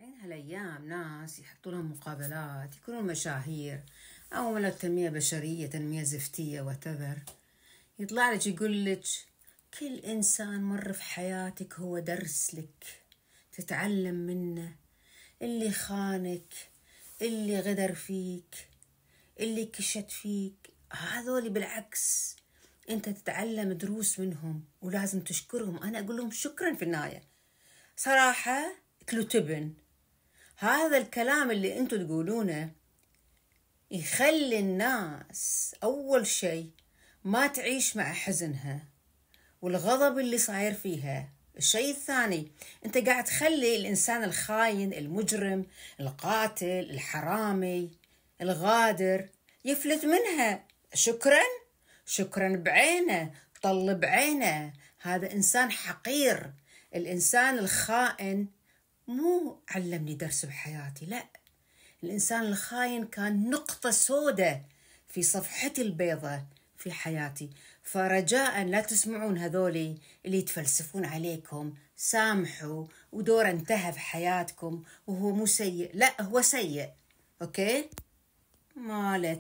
طالعين هالأيام ناس يحطوا لهم مقابلات، يكونون مشاهير أو من التنمية بشرية، تنمية زفتية whatever. يطلع لك يقول لك كل إنسان مر في حياتك هو درس لك تتعلم منه، اللي خانك، اللي غدر فيك، اللي كشت فيك، هذول بالعكس أنت تتعلم دروس منهم ولازم تشكرهم. أنا أقول لهم شكرا في النهاية صراحة. كلو تبن هذا الكلام اللي أنتوا تقولونه يخلي الناس أول شيء ما تعيش مع حزنها والغضب اللي صاير فيها. الشيء الثاني، أنت قاعد تخلي الإنسان الخاين، المجرم، القاتل، الحرامي، الغادر يفلت منها. شكرا بعينه، طل بعينه. هذا إنسان حقير. الإنسان الخائن مو علمني درس بحياتي، لا، الإنسان الخاين كان نقطة سوداء في صفحتي البيضاء في حياتي. فرجاء لا تسمعون هذولي اللي يتفلسفون عليكم. سامحوا ودور انتهى في حياتكم، وهو مو سيء، لا هو سيء. أوكي؟ مالت